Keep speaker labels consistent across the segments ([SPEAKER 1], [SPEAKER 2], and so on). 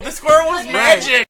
[SPEAKER 1] The squirrel was magic!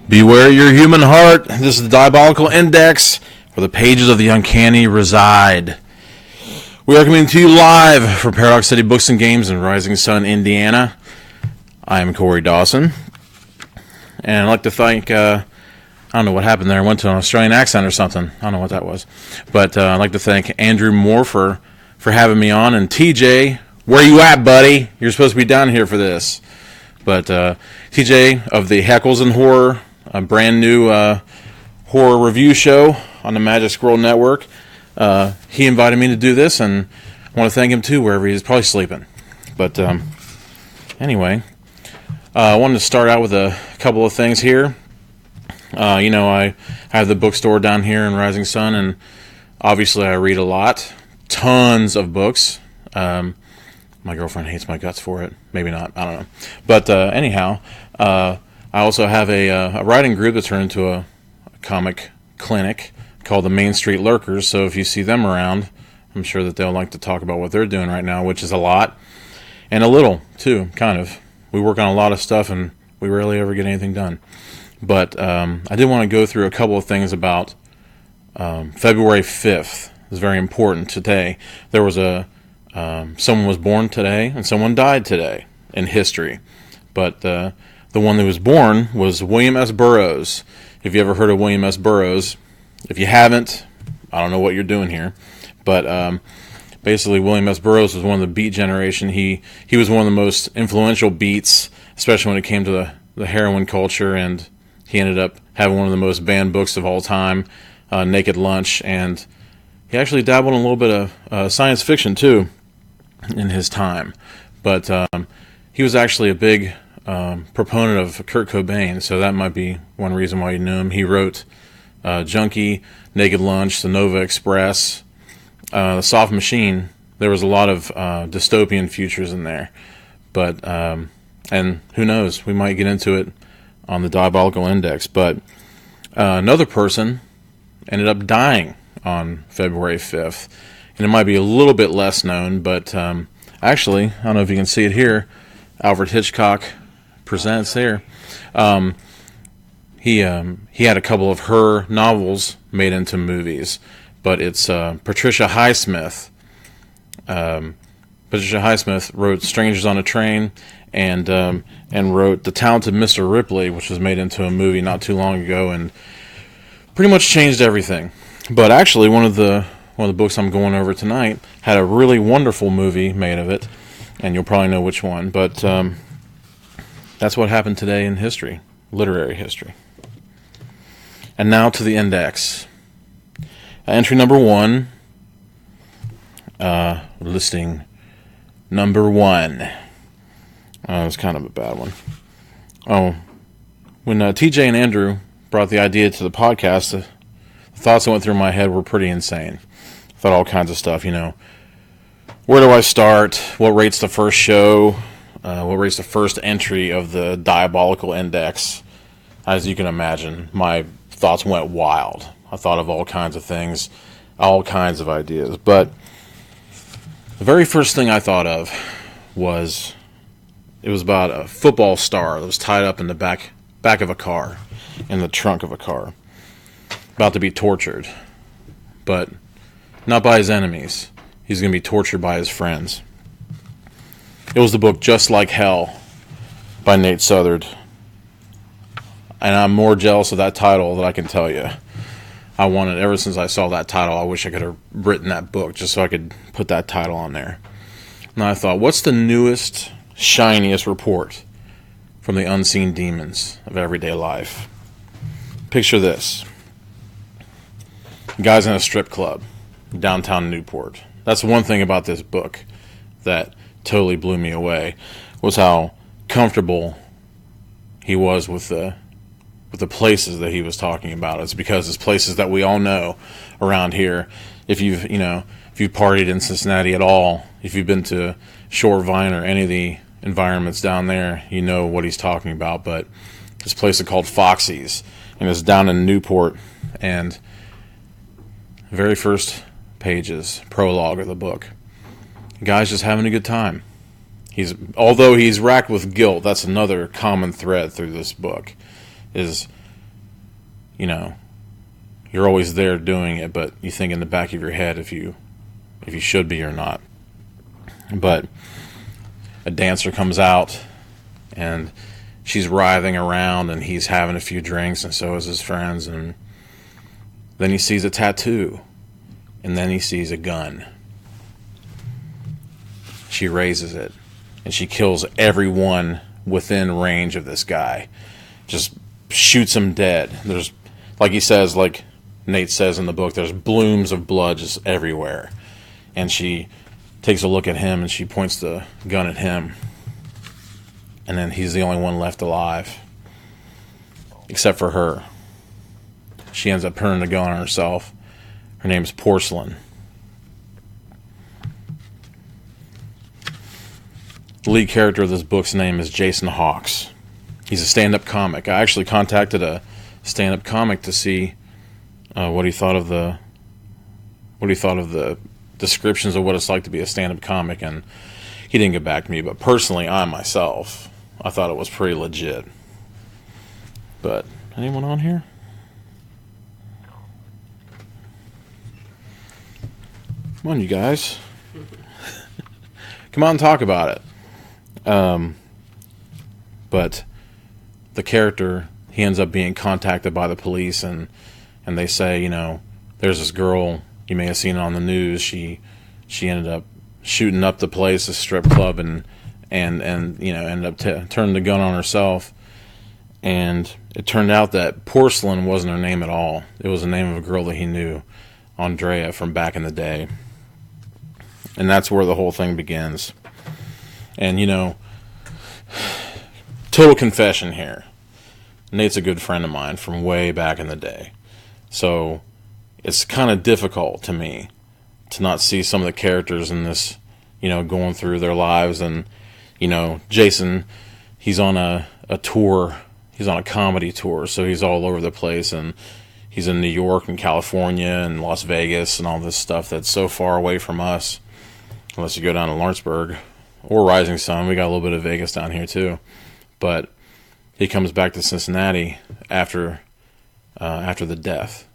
[SPEAKER 2] Beware your human heart. This is the Diabolical Index, where the pages of the uncanny reside. We are coming to you live from Paradox City Books and Games in Rising Sun, Indiana. I am Corey Dawson, and I'd like to thank, I don't know what happened there. I went to an Australian accent or something. I don't know what that was. But I'd like to thank Andrew Moore for having me on, and TJ, where you at, buddy? You're supposed to be down here for this. But TJ of the Heckles and Horror, a brand new horror review show on the Magic Scroll Network. He invited me to do this, and I want to thank him too, wherever he's probably sleeping. But anyway, I wanted to start out with a couple of things here. I have the bookstore down here in Rising Sun, and obviously I read a lot, tons of books. My girlfriend hates my guts for it. Maybe not. I don't know. But anyhow, I also have a writing group that turned into a comic clinic called the Main Street Lurkers. So if you see them around, I'm sure that they'll like to talk about what they're doing right now, which is a lot. And a little, too, kind of. We work on a lot of stuff, and we rarely ever get anything done. But I did want to go through a couple of things about February 5th. It's very important today. There was someone was born today, and someone died today in history. But the one that was born was William S. Burroughs. If you ever heard of William S. Burroughs, if you haven't, I don't know what you're doing here. But basically, William S. Burroughs was one of the Beat generation. He was one of the most influential Beats, especially when it came to the heroin culture, and he ended up having one of the most banned books of all time, Naked Lunch, and he actually dabbled in a little bit of science fiction, too, in his time. But he was actually a big proponent of Kurt Cobain, so that might be one reason why you knew him. He wrote Junkie, Naked Lunch, The Nova Express, The Soft Machine. There was a lot of dystopian futures in there. But, and who knows, we might get into it on the Diabolical Index. But another person ended up dying on February 5th. And it might be a little bit less known, but actually, I don't know if you can see it here, Alfred Hitchcock presents here. He had a couple of her novels made into movies, but it's Patricia Highsmith. Patricia Highsmith wrote Strangers on a Train and wrote The Talented Mr. Ripley, which was made into a movie not too long ago and pretty much changed everything. But actually, one of the books I'm going over tonight had a really wonderful movie made of it, and you'll probably know which one. But that's what happened today in history, literary history. And now to the index. Entry number 1, listing number 1. It was kind of a bad one. When TJ and Andrew brought the idea to the podcast, the thoughts that went through my head were pretty insane. I thought all kinds of stuff, Where do I start? What rates the first show? What rates the first entry of the Diabolical Index? As you can imagine, my thoughts went wild. I thought of all kinds of things, all kinds of ideas. But the very first thing I thought of was, it was about a football star that was tied up in the back of a car, in the trunk of a car, about to be tortured. But not by his enemies. He's going to be tortured by his friends. It was the book Just Like Hell by Nate Southard. And I'm more jealous of that title than I can tell you. I wanted, ever since I saw that title, I wish I could have written that book just so I could put that title on there. And I thought, what's the newest, shiniest report from the unseen demons of everyday life? Picture this. Guy's in a strip club, downtown Newport. That's one thing about this book that totally blew me away, was how comfortable he was with the places that he was talking about. It's because it's places that we all know around here. If you've partied in Cincinnati at all, if you've been to Shorevine or any of the environments down there, you know what he's talking about. But this place is called Foxy's, and it's down in Newport. And the very first pages, prologue of the book, the guy's just having a good time. Although he's racked with guilt, that's another common thread through this book, is, you're always there doing it, but you think in the back of your head if you should be or not. But a dancer comes out, and she's writhing around, and he's having a few drinks, and so is his friends, and then he sees a tattoo, and then he sees a gun. She raises it, and she kills everyone within range of this guy. Just shoots him dead. There's, like he says, like Nate says in the book, there's blooms of blood just everywhere. And she takes a look at him, and she points the gun at him. And then he's the only one left alive, except for her. She ends up turning the gun on herself. Her name's Porcelain. The lead character of this book's name is Jason Hawks. He's a stand-up comic. I actually contacted a stand-up comic to see what he thought of the descriptions of what it's like to be a stand-up comic, and he didn't get back to me. But personally, I thought it was pretty legit. But anyone on here? Come on, you guys. Come on and talk about it. But the character, he ends up being contacted by the police, and they say, there's this girl, you may have seen it on the news, she ended up shooting up the place, a strip club, and ended up turning the gun on herself. And it turned out that Porcelain wasn't her name at all. It was the name of a girl that he knew, Andrea, from back in the day. And that's where the whole thing begins. And, total confession here. Nate's a good friend of mine from way back in the day. So it's kind of difficult to me to not see some of the characters in this, going through their lives. And, Jason, he's on a tour. He's on a comedy tour, so he's all over the place. And he's in New York and California and Las Vegas and all this stuff that's so far away from us. Unless you go down to Lawrenceburg or Rising Sun. We got a little bit of Vegas down here too. But he comes back to Cincinnati after the death.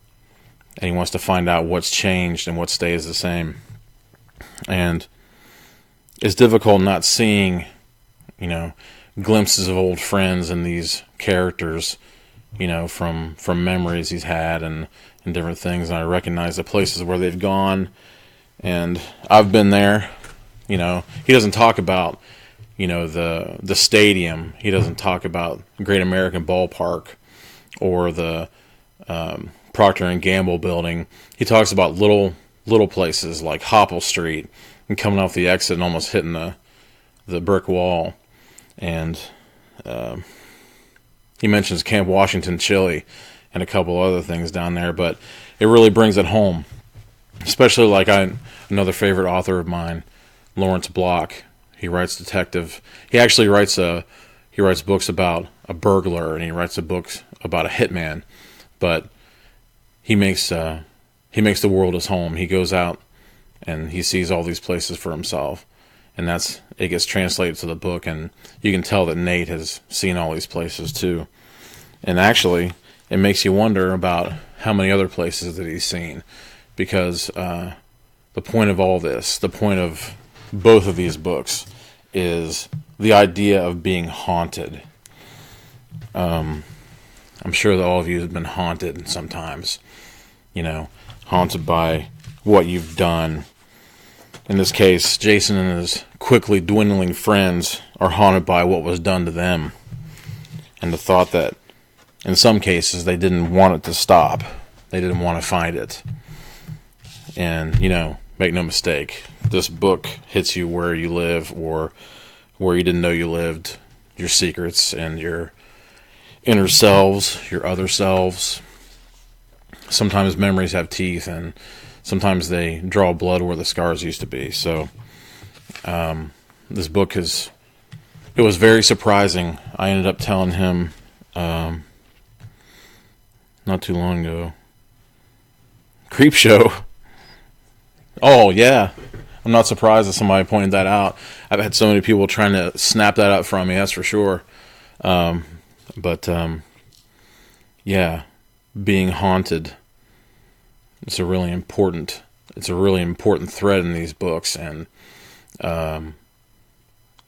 [SPEAKER 2] And he wants to find out what's changed and what stays the same. And it's difficult not seeing, glimpses of old friends and these characters, from memories he's had and different things. And I recognize the places where they've gone. And I've been there. He doesn't talk about, the stadium. He doesn't talk about Great American Ballpark or the Procter and Gamble building. He talks about little places like Hopple Street and coming off the exit and almost hitting the brick wall. And he mentions Camp Washington Chili and a couple other things down there, but it really brings it home. Especially like another favorite author of mine, Lawrence Block. He writes detective. He actually writes books about a burglar, and he writes a book about a hitman. But he makes the world his home. He goes out and he sees all these places for himself, and it gets translated to the book. And you can tell that Nate has seen all these places too. And actually, it makes you wonder about how many other places that he's seen. Because the point of all this, the point of both of these books, is the idea of being haunted. I'm sure that all of you have been haunted sometimes. Haunted by what you've done. in this case, Jason and his quickly dwindling friends are haunted by what was done to them, and the thought that in some cases they didn't want it to stop. They didn't want to find it. And, make no mistake, this book hits you where you live or where you didn't know you lived, your secrets and your inner selves, your other selves. Sometimes memories have teeth, and sometimes they draw blood where the scars used to be. So this book it was very surprising. I ended up telling him not too long ago. Creepshow. Oh, yeah. I'm not surprised that somebody pointed that out. I've had so many people trying to snap that up from me, that's for sure. Yeah, being haunted. It's a really important thread in these books, and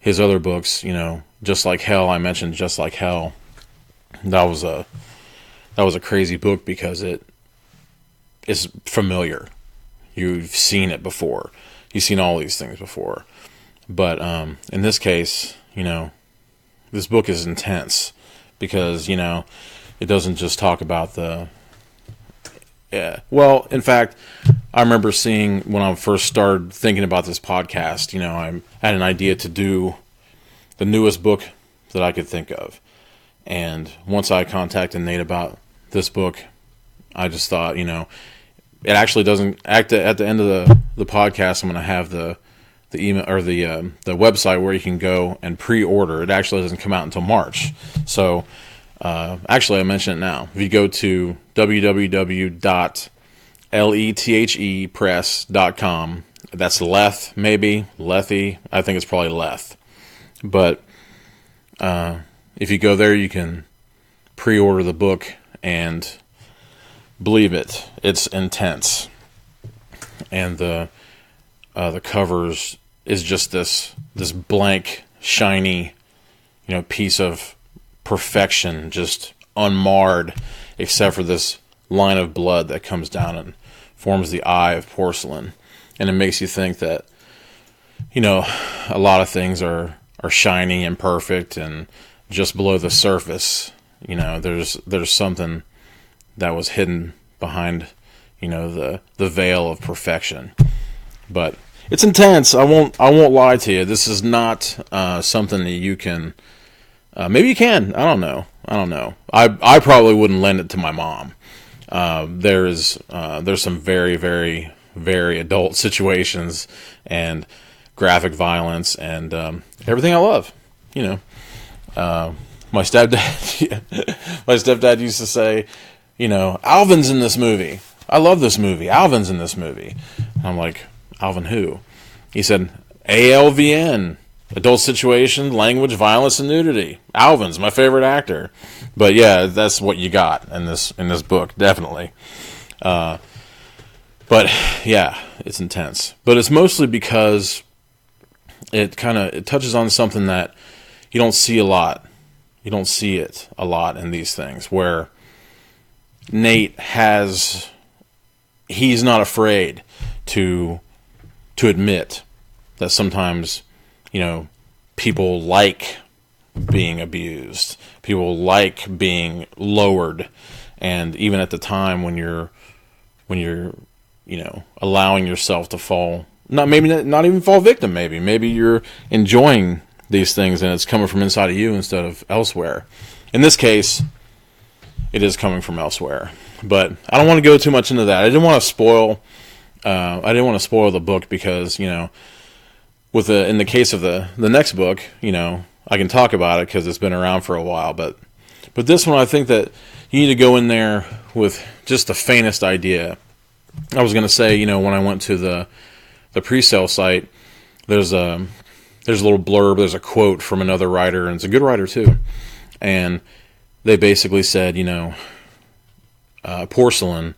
[SPEAKER 2] his other books, Just Like Hell. I mentioned Just Like Hell. That was a crazy book because it is familiar. You've seen it before. You've seen all these things before. But in this case, this book is intense because it doesn't just talk about the. Yeah. Well, in fact, I remember seeing when I first started thinking about this podcast, I had an idea to do the newest book that I could think of. And once I contacted Nate about this book, I just thought, it actually doesn't at the end of the podcast. I'm going to have the email or the website where you can go and pre-order. It actually doesn't come out until March. So actually, I mention it now. If you go to www.lethepress.com, that's Leth, maybe Lethy. I think it's probably Leth. But if you go there, you can pre-order the book, and believe it, it's intense. And the covers is just this blank, shiny, piece of perfection, just unmarred, except for this line of blood that comes down and forms the eye of Porcelain. And it makes you think that, a lot of things are shiny and perfect, and just below the surface, there's something that was hidden behind, the veil of perfection. But it's intense. I won't lie to you. This is not something that you can. Maybe you can. I don't know. I probably wouldn't lend it to my mom. There's some very, very, very adult situations and graphic violence and everything I love. My stepdad used to say, Alvin's in this movie. I love this movie. Alvin's in this movie. And I'm like, Alvin who? He said, ALVN. Adult situation, language, violence, and nudity. Alvin's my favorite actor. But yeah, that's what you got in this book, definitely. But yeah, it's intense. But it's mostly because it touches on something that you don't see a lot. You don't see it a lot in these things, where Nate he's not afraid to admit that sometimes, people like being abused. People like being lowered. And even at the time when you're allowing yourself to fall, not even fall victim, maybe you're enjoying these things and it's coming from inside of you instead of elsewhere. In this case, it is coming from elsewhere. But I don't want to go too much into that. I didn't want to spoil the book because, in the case of the next book, I can talk about it because it's been around for a while. But this one, I think that you need to go in there with just the faintest idea. I was going to say, when I went to the pre-sale site, there's a little blurb, there's a quote from another writer, and it's a good writer too. And they basically said, Porcelain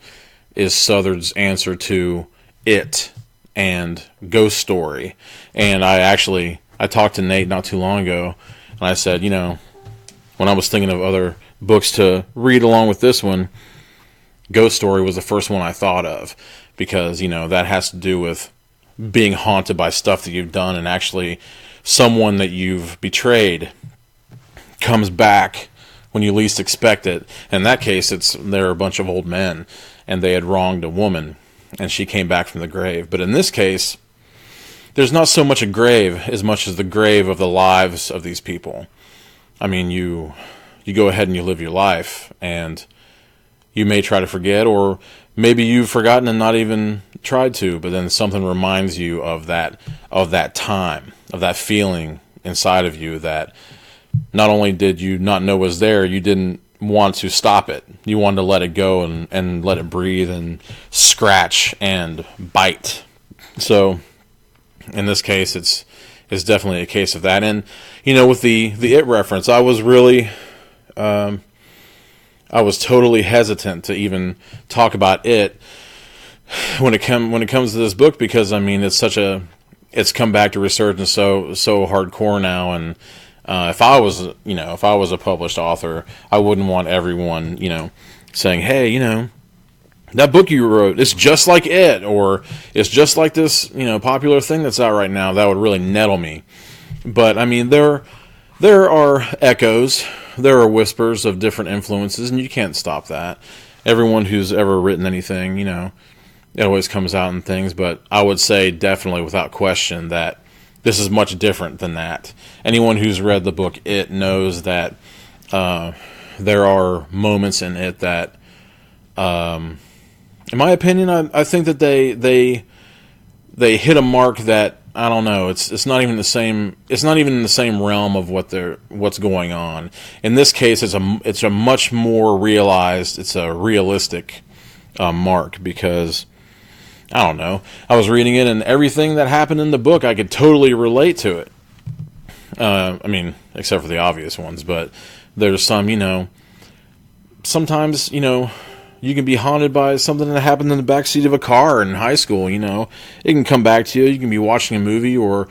[SPEAKER 2] is Southard's answer to It and Ghost Story. And I talked to Nate not too long ago, and I said, when I was thinking of other books to read along with this one, Ghost Story was the first one I thought of, because, that has to do with being haunted by stuff that you've done, and actually someone that you've betrayed comes back when you least expect it. In that case, they're a bunch of old men, and they had wronged a woman, and she came back from the grave. But in this case, there's not so much a grave as much as the grave of the lives of these people. I mean, you go ahead and you live your life, and you may try to forget, or maybe you've forgotten and not even tried to, but then something reminds you of that time, of that feeling inside of you that not only did you not know was there, you didn't want to stop it. You wanted to let it go and let it breathe and scratch and bite. So in this case, it's definitely a case of that. And, with the It reference, I was really... I was totally hesitant to even talk about it when it comes to this book, because I mean it's come back to resurgence so hardcore now, and if I was a published author, I wouldn't want everyone saying, hey, that book you wrote, it's just like it, or it's just like this popular thing that's out right now. That would really nettle me. But I mean there are echoes. There are whispers of different influences, and you can't stop that. Everyone who's ever written anything, it always comes out in things, but I would say definitely without question that this is much different than that. Anyone who's read the book It knows that there are moments in it that, in my opinion, I think that they hit a mark that, I don't know. It's not even the same. It's not even in the same realm of what's going on. In this case, it's a much more realized. It's a realistic mark, because I don't know. I was reading it, and everything that happened in the book, I could totally relate to it. I mean, except for the obvious ones, but there's some. Sometimes you can be haunted by something that happened in the backseat of a car in high school. It can come back to you. You can be watching a movie, or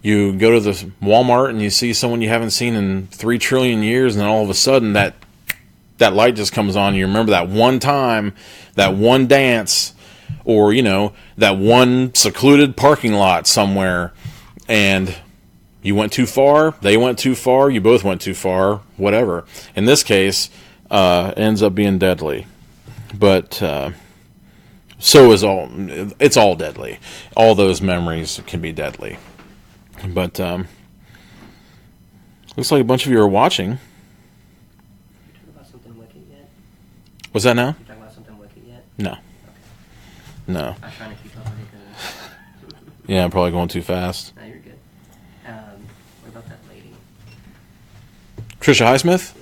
[SPEAKER 2] you go to the Walmart and you see someone you haven't seen in 3 trillion years, and then all of a sudden that light just comes on. You remember that one time, that one dance, or that one secluded parking lot somewhere, and you went too far, they went too far, you both went too far, whatever. In this case, ends up being deadly. But it's all deadly. All those memories can be deadly. But looks like a bunch of you are watching.
[SPEAKER 1] You talking about something wicked yet?
[SPEAKER 2] Was that now?
[SPEAKER 1] You talking about something wicked yet?
[SPEAKER 2] No.
[SPEAKER 1] Okay.
[SPEAKER 2] No.
[SPEAKER 1] I was trying to keep up with it.
[SPEAKER 2] Yeah, I'm probably going too fast.
[SPEAKER 1] No, you're good. What about that lady?
[SPEAKER 2] Trisha Highsmith?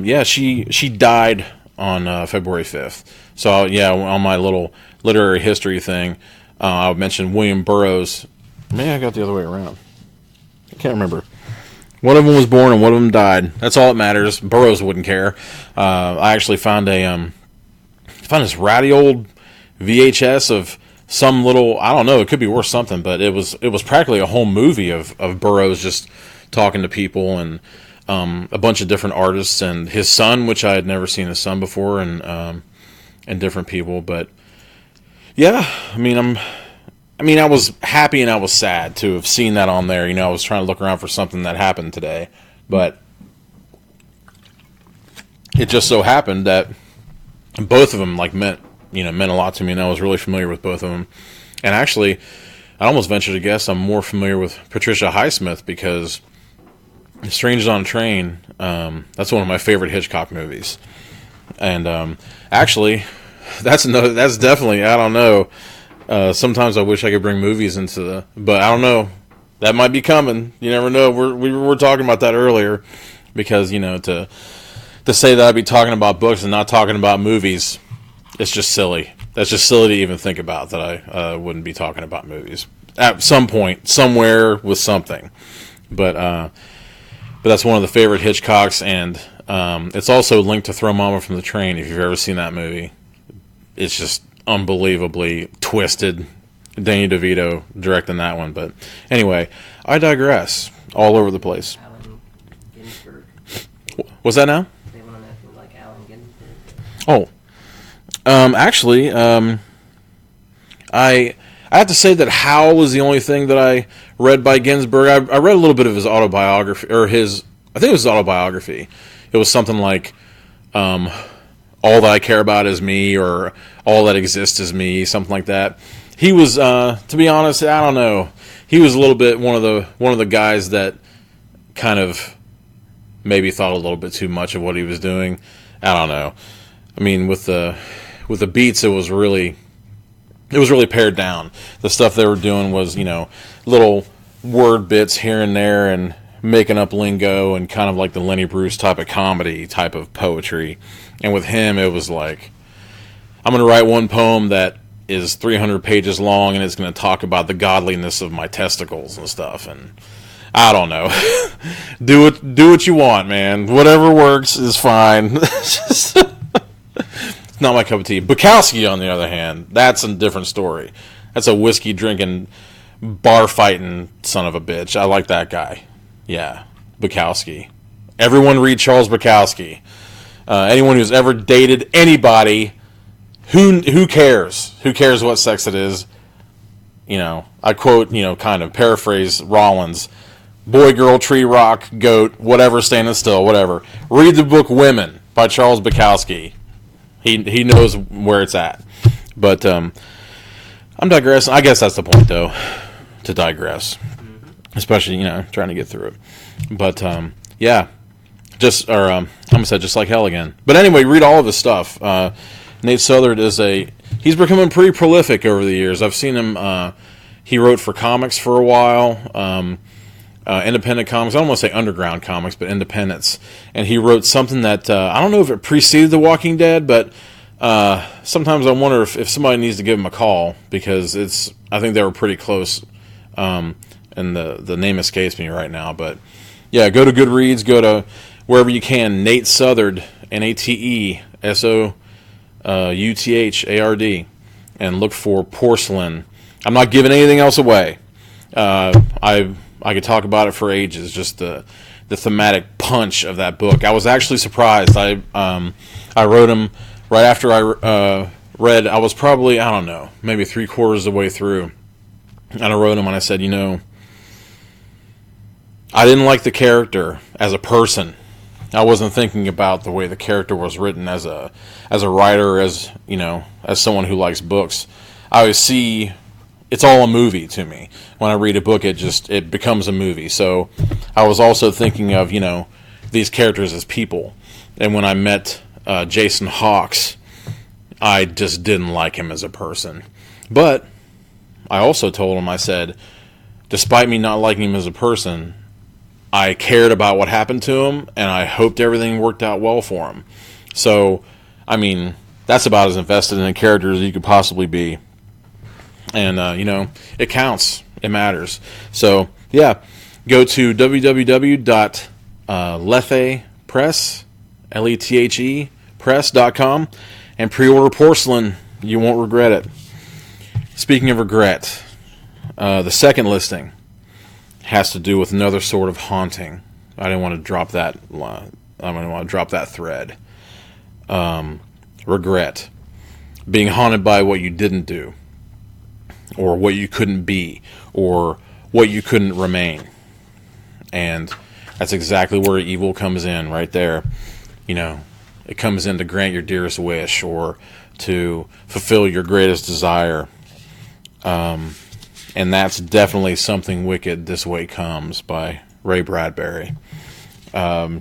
[SPEAKER 2] Yeah, she died on February 5th. So, yeah, on my little literary history thing, I mentioned William Burroughs. Maybe I got the other way around. I can't remember. One of them was born and one of them died. That's all that matters. Burroughs wouldn't care. I actually found this ratty old VHS of some little, I don't know, it could be worth something, but it was practically a whole movie of Burroughs just talking to people, and a bunch of different artists, and his son, which I had never seen his son before, and different people. But yeah, I mean, I was happy and I was sad to have seen that on there. I was trying to look around for something that happened today, but it just so happened that both of them meant a lot to me, and I was really familiar with both of them. And actually, I almost venture to guess I'm more familiar with Patricia Highsmith, because Strangers on a Train, that's one of my favorite Hitchcock movies. And actually, that's definitely, I don't know, sometimes I wish I could bring movies into but I don't know, that might be coming. You never know. We were talking about that earlier, because to say that I'd be talking about books and not talking about movies, it's just silly. That's just silly to even think about, that I wouldn't be talking about movies at some point, somewhere, with something. But that's one of the favorite Hitchcocks, and it's also linked to Throw Mama from the Train, if you've ever seen that movie. It's just unbelievably twisted. Danny DeVito directing that one. But anyway, I digress. All over the place.
[SPEAKER 1] Allen Ginsberg.
[SPEAKER 2] What's that now?
[SPEAKER 1] They want to know if you like Allen Ginsberg.
[SPEAKER 2] Oh. Actually, I I have to say that Howl was the only thing that I read by Ginsberg. I read a little bit of his autobiography, I think it was his autobiography. It was something like, All That I Care About Is Me, or All That Exists Is Me, something like that. He was, to be honest, I don't know. He was a little bit one of the guys that kind of maybe thought a little bit too much of what he was doing. I don't know. I mean, with the beats, it was really pared down. The stuff they were doing was, little word bits here and there and making up lingo and kind of like the Lenny Bruce type of comedy type of poetry. And with him, it was like, I'm going to write one poem that is 300 pages long and it's going to talk about the godliness of my testicles and stuff. And I don't know. do what you want, man. Whatever works is fine. It's not my cup of tea. Bukowski, on the other hand, that's a different story. That's a whiskey drinking, bar fighting son of a bitch. I like that guy. Yeah, Bukowski. Everyone read Charles Bukowski. Anyone who's ever dated anybody, who cares? Who cares what sex it is? I quote, kind of paraphrase Rollins. Boy, girl, tree, rock, goat, whatever, standing still, whatever. Read the book Women by Charles Bukowski. He knows where it's at. But I'm digressing. I guess that's the point, though, to digress. Especially, trying to get through it. But, yeah. I'm going to say just like hell again. But anyway, read all of his stuff. Nate Southard he's becoming pretty prolific over the years. I've seen him, he wrote for comics for a while. Independent comics. I don't want to say underground comics, but independents. And he wrote something that, I don't know if it preceded The Walking Dead, but sometimes I wonder if somebody needs to give him a call, because I think they were pretty close, and the name escapes me right now. But yeah, go to Goodreads, go to wherever you can, Nate Southard, NateSouthard, and look for Porcelain. I'm not giving anything else away. I could talk about it for ages, just the thematic punch of that book. I was actually surprised. I wrote him right after I read. I was probably, I don't know, maybe 3/4 of the way through. And I wrote him and I said, I didn't like the character as a person. I wasn't thinking about the way the character was written as a writer, as someone who likes books. I always see it's all a movie to me. When I read a book, it becomes a movie. So I was also thinking of, these characters as people. And when I met Jason Hawkes, I just didn't like him as a person. But I also told him, I said, despite me not liking him as a person, I cared about what happened to him, and I hoped everything worked out well for him. So, I mean, that's about as invested in a character as you could possibly be. And, it counts. It matters. So, yeah, go to www.lethe.press, Lethe, press.com, and pre-order Porcelain. You won't regret it. Speaking of regret, the second listing has to do with another sort of haunting. I didn't want to drop that line. I didn't want to drop that thread. Regret. Being haunted by what you didn't do, or what you couldn't be, or what you couldn't remain. And that's exactly where evil comes in, right there. It comes in to grant your dearest wish, or to fulfill your greatest desire. And that's definitely Something Wicked This Way Comes by Ray Bradbury. I'll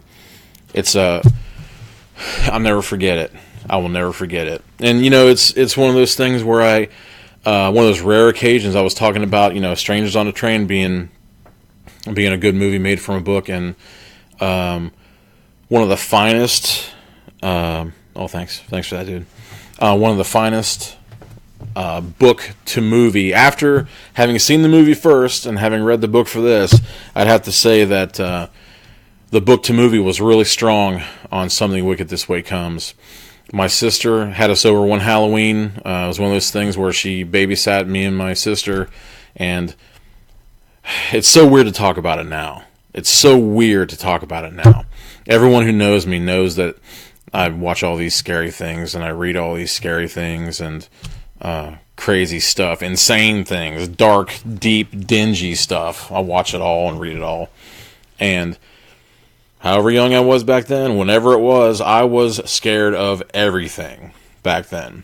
[SPEAKER 2] never forget it. I will never forget it. And, it's one of those things where one of those rare occasions I was talking about, Strangers on a Train being a good movie made from a book, and one of the finest, thanks for that, dude. One of the finest book to movie. After having seen the movie first and having read the book for this, I'd have to say that the book to movie was really strong on Something Wicked This Way Comes. My sister had us over one Halloween. It was one of those things where she babysat me and my sister, and it's so weird to talk about it now. Everyone who knows me knows that I watch all these scary things, and I read all these scary things, and crazy stuff, insane things, dark, deep, dingy stuff. I'll watch it all and read it all. And however young I was back then, whenever it was, I was scared of everything back then.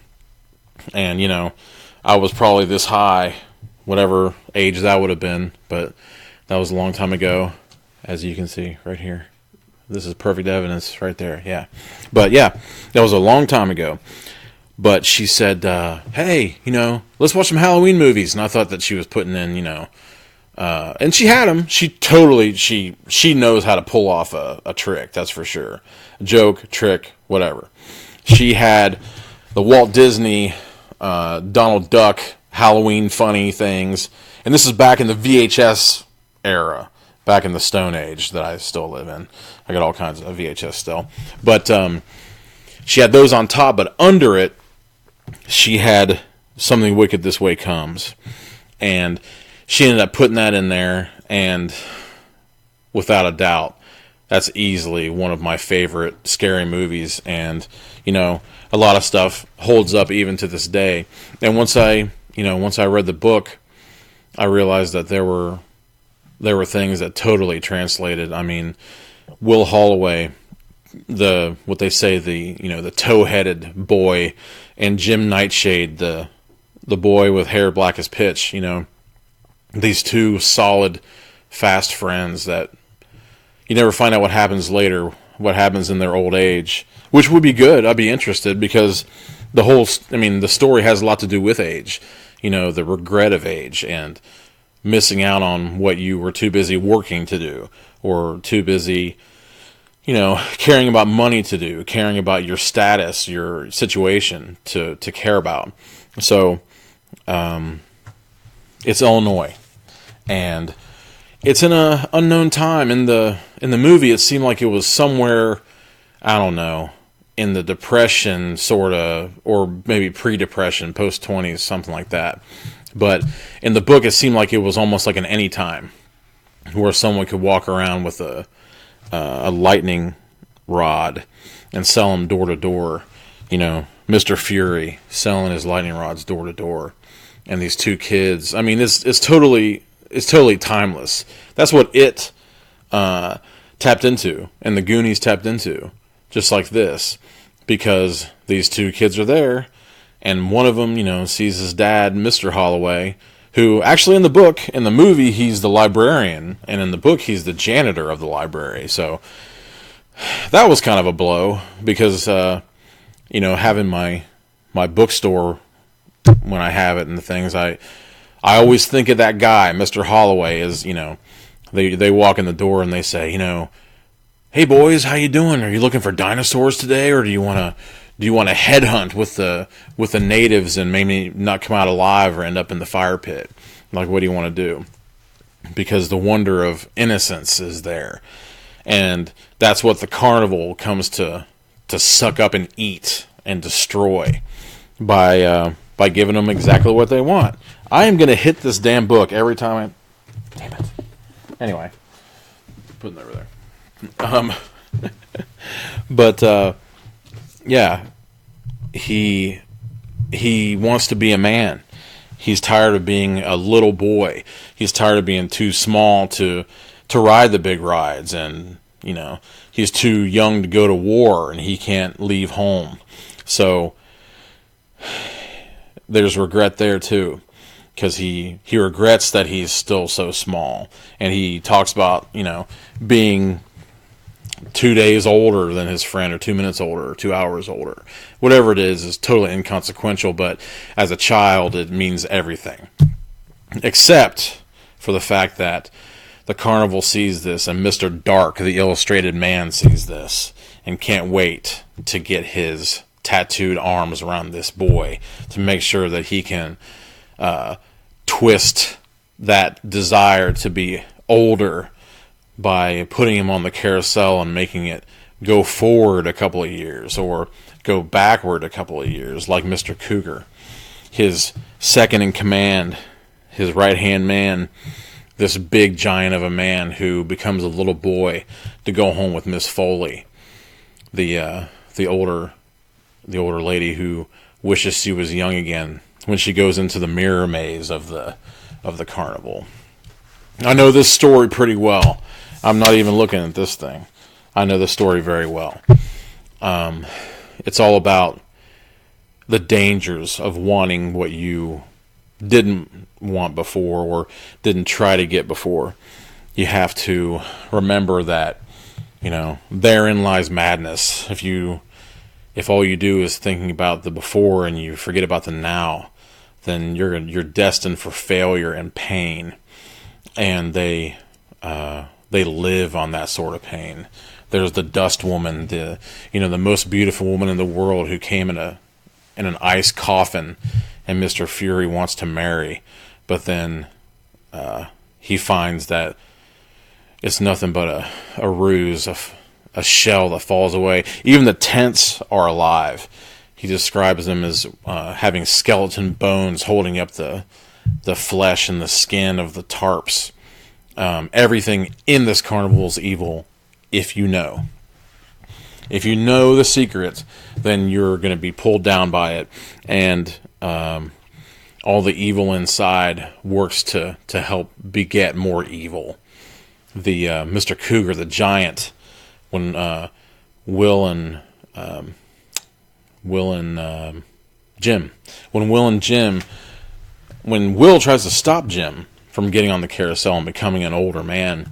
[SPEAKER 2] And, you know, I was probably this high, whatever age that would have been, but that was a long time ago, as you can see right here. This is perfect evidence right there, yeah. But, yeah, that was a long time ago. But she said, hey, you know, let's watch some Halloween movies. And I thought that she was putting in, you know, and she had them. She totally, she knows how to pull off a trick, that's for sure. A joke, trick, whatever. She had the Walt Disney, Donald Duck, Halloween funny things. And this is back in the VHS era, back in the Stone Age that I still live in. I got all kinds of VHS still. But she had those on top, but under it, she had Something Wicked This Way Comes. And she ended up putting that in there, and without a doubt, that's easily one of my favorite scary movies. And, you know, a lot of stuff holds up even to this day. And once I read the book, I realized that there were things that totally translated. I mean, Will Holloway, the tow-headed boy, and Jim Nightshade, the boy with hair black as pitch, you know, these two solid, fast friends that you never find out what happens later, what happens in their old age, which would be good. I'd be interested, because the story has a lot to do with age, you know, the regret of age and missing out on what you were too busy working to do, or too busy, you know, caring about money to do, caring about your status, your situation to care about. So, it's Illinois, and it's in a unknown time. In the movie, it seemed like it was somewhere, I don't know, in the Depression, sort of, or maybe pre-Depression, post-20s, something like that. But in the book, it seemed like it was almost like an anytime, where someone could walk around with a lightning rod and sell them door to door. You know, Mr. Fury selling his lightning rods door to door, and these two kids. I mean, it's totally timeless. That's what it tapped into, and the Goonies tapped into, just like this, because these two kids are there, and one of them, you know, sees his dad, Mr. Holloway, who actually in the movie, he's the librarian, and in the book, he's the janitor of the library. So that was kind of a blow, because, you know, having my bookstore, when I have it and the things, I always think of that guy, Mr. Holloway, as, you know, they walk in the door and they say, you know, hey boys, how you doing? Are you looking for dinosaurs today, or do you want to headhunt with the natives and maybe not come out alive or end up in the fire pit? Like, what do you want to do? Because the wonder of innocence is there, and that's what the carnival comes to suck up and eat and destroy by giving them exactly what they want. I am going to hit this damn book every time damn it. Anyway, putting it over there. But yeah, he wants to be a man. He's tired of being a little boy. He's tired of being too small to ride the big rides, and, you know, he's too young to go to war, and he can't leave home. So there's regret there too, because he regrets that he's still so small, and he talks about, you know, being 2 days older than his friend, or 2 minutes older, or 2 hours older. Whatever it is totally inconsequential, but as a child, it means everything. Except for the fact that the carnival sees this, and Mr. Dark, the illustrated man, sees this, and can't wait to get his tattooed arms around this boy to make sure that he can twist that desire to be older by putting him on the carousel and making it go forward a couple of years or go backward a couple of years, like Mr. Cougar, his second in command, his right-hand man, this big giant of a man who becomes a little boy to go home with Miss Foley, the older lady who wishes she was young again when she goes into the mirror maze of the carnival. I know this story pretty well. I'm not even looking at this thing. I know the story very well. It's all about the dangers of wanting what you didn't want before or didn't try to get before. You have to remember that, therein lies madness. If all you do is thinking about the before and you forget about the now, then you're destined for failure and pain. And they live on that sort of pain. There's the dust woman, the most beautiful woman in the world who came in an ice coffin, and Mr. Fury wants to marry, but then he finds that it's nothing but a ruse, a shell that falls away. Even the tents are alive. He describes them as having skeleton bones holding up the flesh and the skin of the tarps. Everything in this carnival is evil. If you know the secret, then you're going to be pulled down by it, and all the evil inside works to help beget more evil. The Mr. Cougar, the giant, when Will and Jim, when Will tries to stop Jim from getting on the carousel and becoming an older man,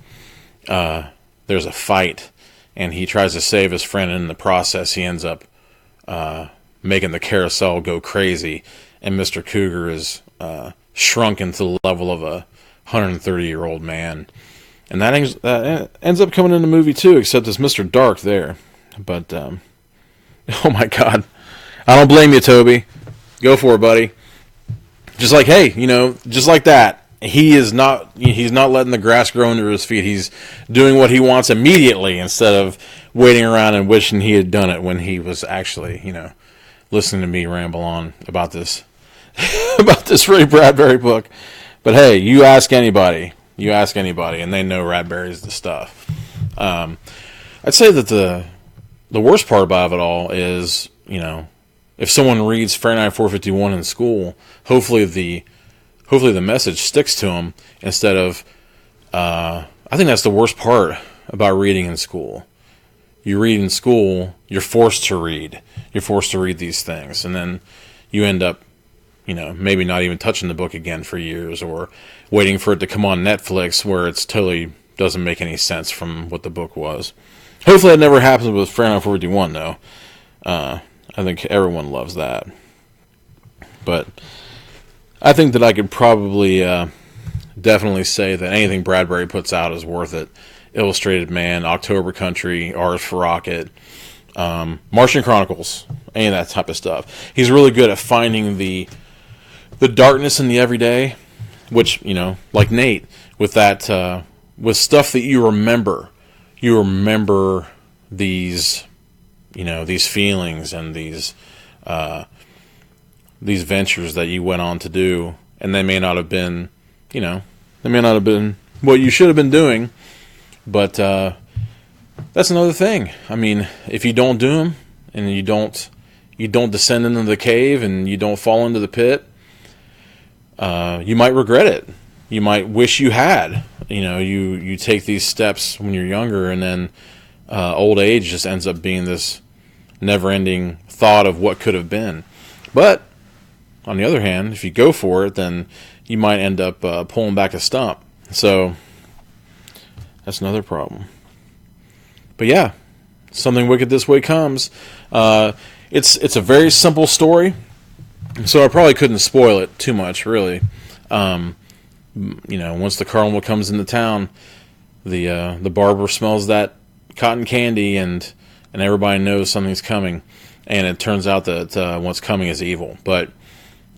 [SPEAKER 2] there's a fight, and he tries to save his friend, and in the process he ends up making the carousel go crazy, and Mr. Cougar is shrunken to the level of a 130-year-old man. And that ends up coming in the movie too, except it's Mr. Dark there. But, oh my God. I don't blame you, Toby. Go for it, buddy. Just like, hey, just like that. He's not letting the grass grow under his feet. He's doing what he wants immediately instead of waiting around and wishing he had done it when he was actually, listening to me ramble on about this Ray Bradbury book. But hey, you ask anybody, and they know Bradbury's the stuff. I'd say that the worst part about it all is, if someone reads Fahrenheit 451 in school, hopefully the message sticks to them instead of, I think that's the worst part about reading in school. You read in school, you're forced to read. You're forced to read these things, and then you end up, maybe not even touching the book again for years, or waiting for it to come on Netflix where it's totally doesn't make any sense from what the book was. Hopefully that never happens with Fahrenheit 451, though. I think everyone loves that. But I think that I could probably definitely say that anything Bradbury puts out is worth it. Illustrated Man, October Country, R's for Rocket, Martian Chronicles, any of that type of stuff. He's really good at finding the darkness in the everyday, which, like Nate, with that, with stuff that you remember. You remember these, these feelings and these ventures that you went on to do, and they may not have been, what you should have been doing, but that's another thing. I mean, if you don't do them, and you don't descend into the cave, and you don't fall into the pit, you might regret it. You might wish you had. You take these steps when you're younger, and then old age just ends up being this never-ending thought of what could have been. But on the other hand, if you go for it, then you might end up pulling back a stump. So that's another problem. But yeah, Something Wicked This Way comes. It's a very simple story, so I probably couldn't spoil it too much, really. Once the carnival comes into town, the barber smells that cotton candy, and everybody knows something's coming, and it turns out that what's coming is evil. But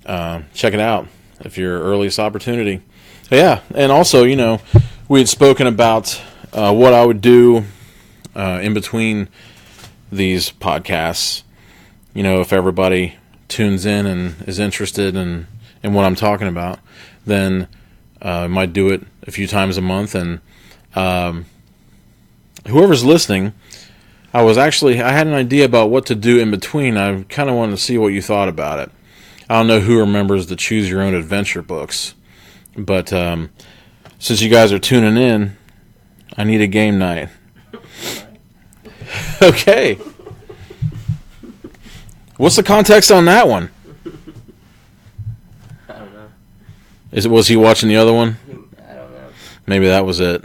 [SPEAKER 2] check it out if your earliest opportunity. Yeah, and also, we had spoken about what I would do in between these podcasts. If everybody tunes in and is interested in what I'm talking about, then I might do it a few times a month. And whoever's listening, I had an idea about what to do in between. I kind of wanted to see what you thought about it. I don't know who remembers the Choose Your Own Adventure books, but since you guys are tuning in, I need a game night. Okay. What's the context on that one?
[SPEAKER 1] I don't know.
[SPEAKER 2] Was he watching the other one?
[SPEAKER 1] I don't know.
[SPEAKER 2] Maybe that was it.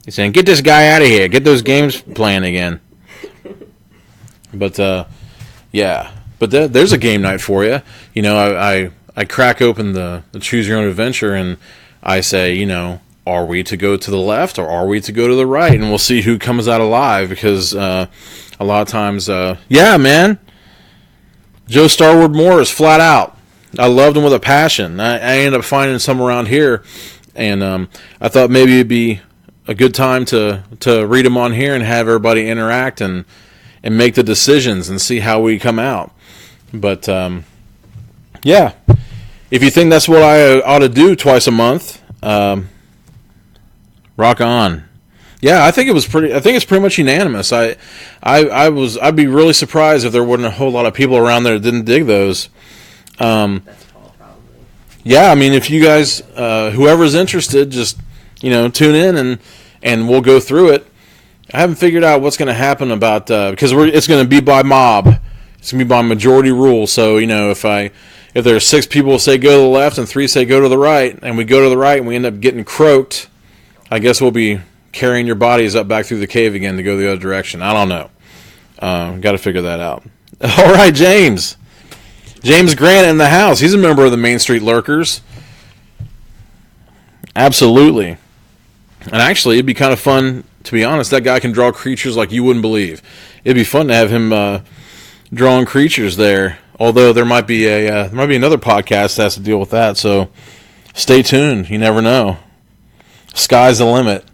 [SPEAKER 2] He's saying, "Get this guy out of here. Get those games playing again." But yeah. But there's a game night for you. You know, I crack open the Choose Your Own Adventure and I say, you know, are we to go to the left or are we to go to the right? And we'll see who comes out alive because a lot of times, yeah, man. Joe Starward Moore is flat out. I loved him with a passion. I ended up finding some around here, and I thought maybe it'd be a good time to read them on here and have everybody interact and make the decisions and see how we come out. But, yeah, if you think that's what I ought to do twice a month, rock on. Yeah, I think it's pretty much unanimous. I'd be really surprised if there wasn't a whole lot of people around there that didn't dig those.
[SPEAKER 1] That's Paul, probably.
[SPEAKER 2] Yeah, I mean, if you guys, whoever's interested, just, you know, tune in and we'll go through it. I haven't figured out what's going to happen about because it's going to be by mob. It's going to be by majority rule. So, you know, if there's 6 people who say go to the left and 3 say go to the right, and we go to the right and we end up getting croaked, I guess we'll be carrying your bodies up back through the cave again to go the other direction. I don't know. Got to figure that out. All right, James. James Grant in the house. He's a member of the Main Street Lurkers. Absolutely. And actually, it'd be kind of fun, to be honest. That guy can draw creatures like you wouldn't believe. It'd be fun to have him drawing creatures there. Although there might be another podcast that has to deal with that. So stay tuned. You never know. Sky's the limit.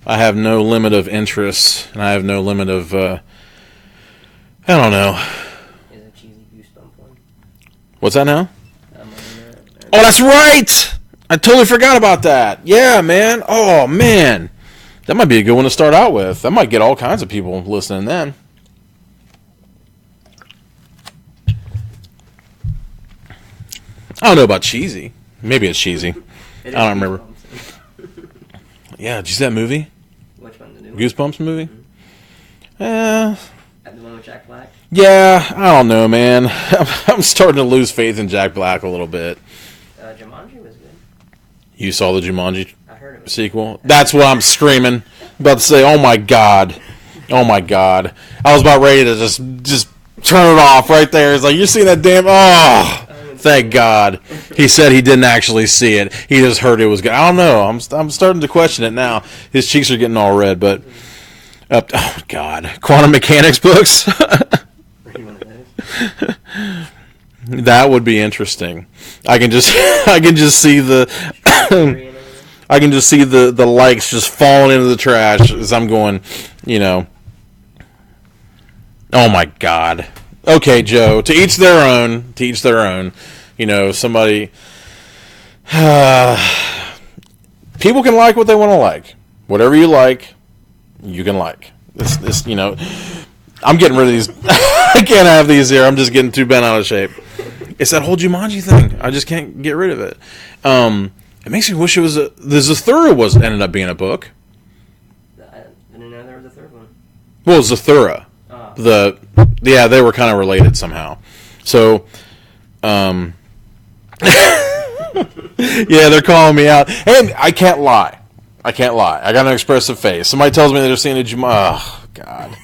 [SPEAKER 2] I have no limit of interests, and I have no limit of, I don't know.
[SPEAKER 1] Is a cheesy goosebump one.
[SPEAKER 2] What's that now?
[SPEAKER 1] Oh,
[SPEAKER 2] that's right! I totally forgot about that. Yeah, man. Oh, man. That might be a good one to start out with. That might get all kinds of people listening then. I don't know about cheesy. Maybe it's cheesy. I don't remember. Yeah, did you see that movie?
[SPEAKER 1] Which one? The new
[SPEAKER 2] Goosebumps movie?
[SPEAKER 1] one? The one with Jack Black?
[SPEAKER 2] Yeah, I don't know, man. I'm starting to lose faith in Jack Black a little bit.
[SPEAKER 1] Jumanji was good.
[SPEAKER 2] You saw the Jumanji
[SPEAKER 1] I heard it was
[SPEAKER 2] sequel? That's what I'm screaming. About to say, oh my god. Oh my god. I was about ready to just turn it off right there. It's like, you're seeing that damn... Oh! Thank God. He said he didn't actually see it. He just heard it was good. I don't know. I'm starting to question it now. His cheeks are getting all red, but... oh, God. Quantum mechanics books? That would be interesting. I can just see the... I can just see the likes just falling into the trash as I'm going, you know... Oh, my God. Okay, Joe, to each their own. To each their own. You know, somebody... people can like what they want to like. Whatever you like, you can like. This, you know... I'm getting rid of these. I can't have these here. I'm just getting too bent out of shape. It's that whole Jumanji thing. I just can't get rid of it. It makes me wish it was the Zathura ended up being a book.
[SPEAKER 1] I didn't know there was a third one.
[SPEAKER 2] Well, Zathura. Yeah, they were kind of related somehow. So, yeah, they're calling me out. Hey, I can't lie. I got an expressive face. Somebody tells me they're seeing a Jumanji. Oh, God.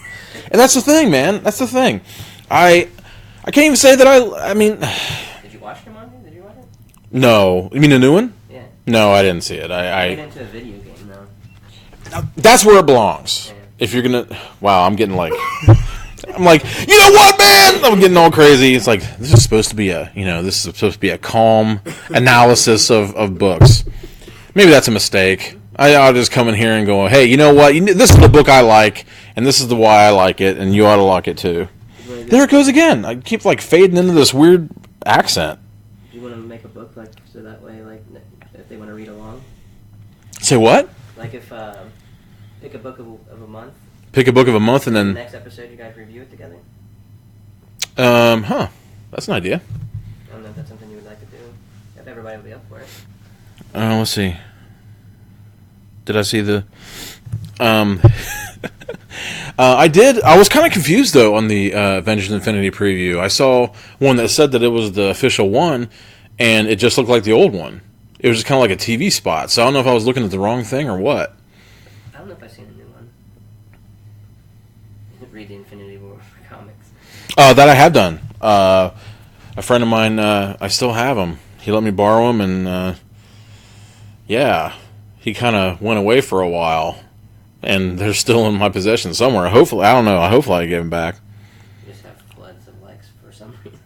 [SPEAKER 2] And that's the thing, man. That's the thing. I can't even say that I mean...
[SPEAKER 1] Did you watch Jumanji? Did you watch it?
[SPEAKER 2] No. You mean the new one?
[SPEAKER 1] Yeah.
[SPEAKER 2] No, I didn't see it.
[SPEAKER 1] I get into a video game, though.
[SPEAKER 2] That's where it belongs.
[SPEAKER 1] Yeah.
[SPEAKER 2] If you're gonna... Wow, I'm getting like... I'm like, you know what, man? I'm getting all crazy. It's like, this is supposed to be a calm analysis of books. Maybe that's a mistake. I'll just come in here and go, hey, you know what? This is the book I like, and this is the why I like it, and you ought to like it too. There it goes again. I keep like fading into this weird accent.
[SPEAKER 1] You want to make a book like so that way, like if they want to read along.
[SPEAKER 2] Say what?
[SPEAKER 1] Like if pick a book of a month.
[SPEAKER 2] Pick a book of a month, and then
[SPEAKER 1] The next episode, you guys review it together.
[SPEAKER 2] That's an idea.
[SPEAKER 1] don't know if that's something you would like to do. If everybody would be up for it.
[SPEAKER 2] Let's see. Did I see the... I did. I was kind of confused, though, on the Avengers Infinity preview. I saw one that said that it was the official one, and it just looked like the old one. It was just kind of like a TV spot. So I don't know if I was looking at the wrong thing or what.
[SPEAKER 1] I don't know if I've seen a new one. Read the Infinity War comics.
[SPEAKER 2] That I have done. A friend of mine, I still have them. He let me borrow them, and yeah, he kind of went away for a while, and they're still in my possession somewhere. Hopefully, I don't know. Hopefully, I get them back.
[SPEAKER 1] You just have floods of likes for some reason.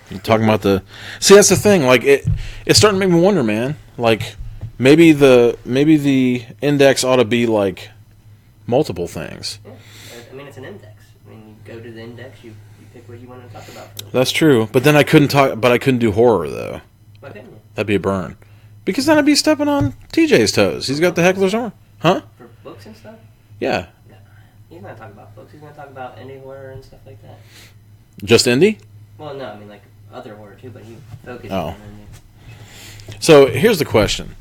[SPEAKER 2] You're talking about the... See, that's the thing. Like, it's starting to make me wonder, man. Like, maybe the index ought to be like multiple things.
[SPEAKER 1] Yeah. I mean, it's an index. I mean, you go to the index, you pick what you want to talk about. For
[SPEAKER 2] That's true. But then I couldn't do horror, though.
[SPEAKER 1] Why couldn't you?
[SPEAKER 2] That'd be a burn. Because then I'd be stepping on TJ's toes. He's got the Heckles and Horror. Huh?
[SPEAKER 1] For books and stuff?
[SPEAKER 2] Yeah.
[SPEAKER 1] No. He's not talking about books. He's going to talk about indie horror and stuff like that.
[SPEAKER 2] Just indie?
[SPEAKER 1] Well, no, I mean, like, other horror, too, but he focuses
[SPEAKER 2] Oh.
[SPEAKER 1] on indie.
[SPEAKER 2] So, here's the question.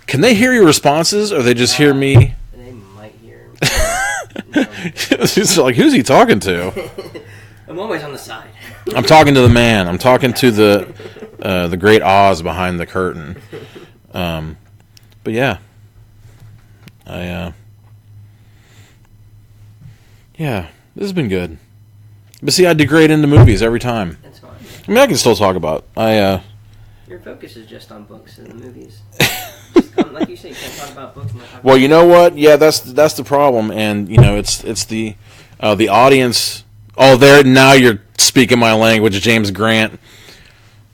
[SPEAKER 2] Can they hear your responses, or they just hear me?
[SPEAKER 1] They might hear.
[SPEAKER 2] It's like, who's he talking to?
[SPEAKER 1] I'm always on the side.
[SPEAKER 2] I'm talking to the man. I'm talking to the great Oz behind the curtain. But yeah, yeah, this has been good. But see, I degrade into movies every time.
[SPEAKER 1] That's fine.
[SPEAKER 2] I mean, I can still talk about.
[SPEAKER 1] Your focus is just on books and the movies. Like you say, you can't talk about books. And not talk
[SPEAKER 2] Well,
[SPEAKER 1] about
[SPEAKER 2] you know what? Yeah, that's the problem, and you know, it's the audience. Oh, there now you're speaking my language, James Grant,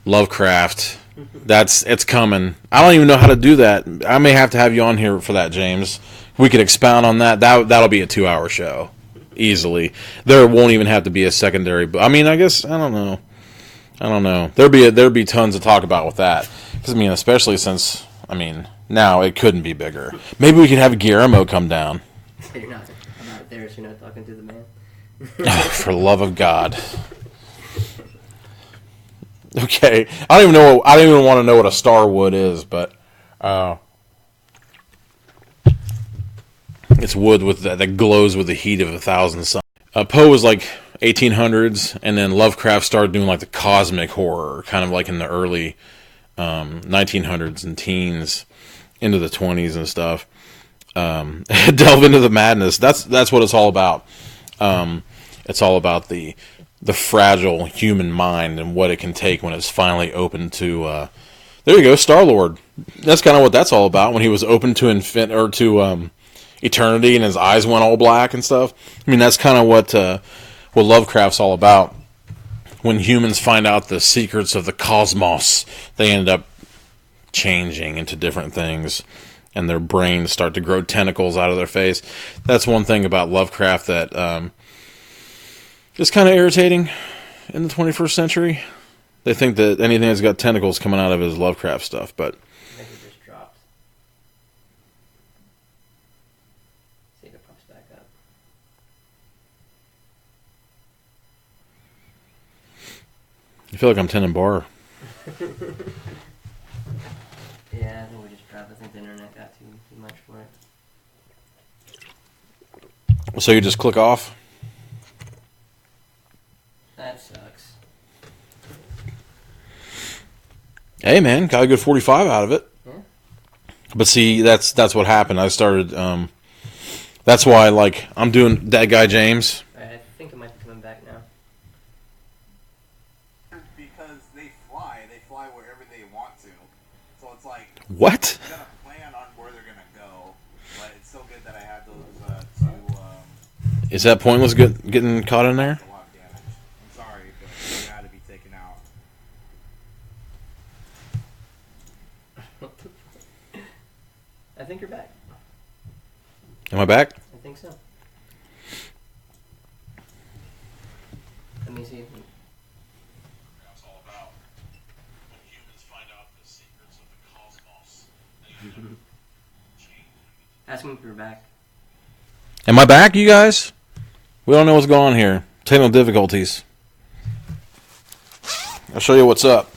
[SPEAKER 2] Lovecraft. It's coming. I don't even know how to do that. I may have to have you on here for that, James. We could expound on that. That'll be a 2-hour show, easily. There won't even have to be a secondary. I mean, I guess I don't know. There'd be tons to talk about with that. Because I mean, especially since now it couldn't be bigger. Maybe we could have Guillermo come down.
[SPEAKER 1] You're not there, so you're not talking to the man.
[SPEAKER 2] For the love of God. Okay, I don't even want to know what a starwood is, but it's wood that glows with the heat of 1,000 suns. Poe was like 1800s, and then Lovecraft started doing like the cosmic horror, kind of like in the early 1900s and teens into the 20s and stuff. Delve into the madness. That's what it's all about. It's all about the fragile human mind and what it can take when it's finally open to. There you go, Star-Lord. That's kind of what that's all about. When he was open to eternity and his eyes went all black and stuff. I mean, that's kind of what Lovecraft's all about. When humans find out the secrets of the cosmos, they end up changing into different things, and their brains start to grow tentacles out of their face. That's one thing about Lovecraft that is kind of irritating in the 21st century. They think that anything that's got tentacles coming out of it is Lovecraft stuff, but...
[SPEAKER 1] I think it just dropped. See if it pops back up.
[SPEAKER 2] I feel like I'm tending bar.
[SPEAKER 1] Yeah, I think we just dropped. I think the internet got too much for it.
[SPEAKER 2] So you just click off?
[SPEAKER 1] That sucks.
[SPEAKER 2] Hey man, got a good 45 out of it.
[SPEAKER 1] Yeah.
[SPEAKER 2] But see, that's what happened. I started, that's why, like, I'm doing that guy James.
[SPEAKER 1] I think it might be coming back now.
[SPEAKER 3] Because they fly wherever they want to. So it's like...
[SPEAKER 2] What?
[SPEAKER 3] You gotta plan on where they're gonna go. But it's so good that I had those two...
[SPEAKER 2] Is that pointless getting caught in there?
[SPEAKER 3] A lot of damage. I'm sorry, but they had to be taken out.
[SPEAKER 1] I think you're back.
[SPEAKER 2] Am I back?
[SPEAKER 1] I think so. Let me see if we...
[SPEAKER 2] It's all about when humans find out the secrets of the cosmos.
[SPEAKER 1] Ask him if you're back.
[SPEAKER 2] Am I back, you guys? We don't know what's going on here. Technical difficulties. I'll show you what's up.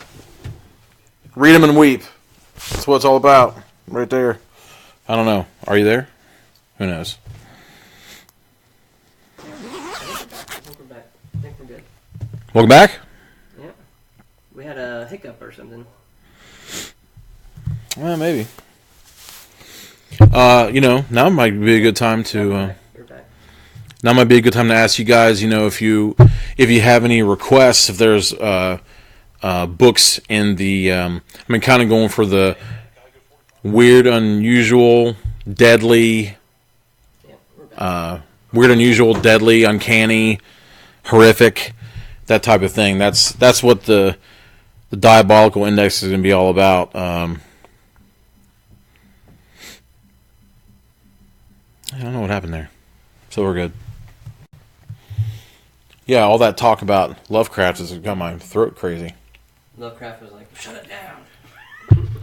[SPEAKER 2] Read them and weep. That's what it's all about. Right there. I don't know. Are you there? Who knows?
[SPEAKER 1] I think we're back. I think we're good.
[SPEAKER 2] Welcome back?
[SPEAKER 1] Yeah. We had a hiccup or something.
[SPEAKER 2] Well, maybe. Now might be a good time to.
[SPEAKER 1] We're back.
[SPEAKER 2] Now might be a good time to ask you guys. If you have any requests, if there's books in the. Kind of going for the weird, unusual, deadly. Weird, unusual, deadly, uncanny, horrific, that type of thing. That's what the Diabolical Index is going to be all about. I don't know what happened there. So we're good. Yeah, all that talk about Lovecraft has got my throat crazy.
[SPEAKER 1] Lovecraft was like, shut it down.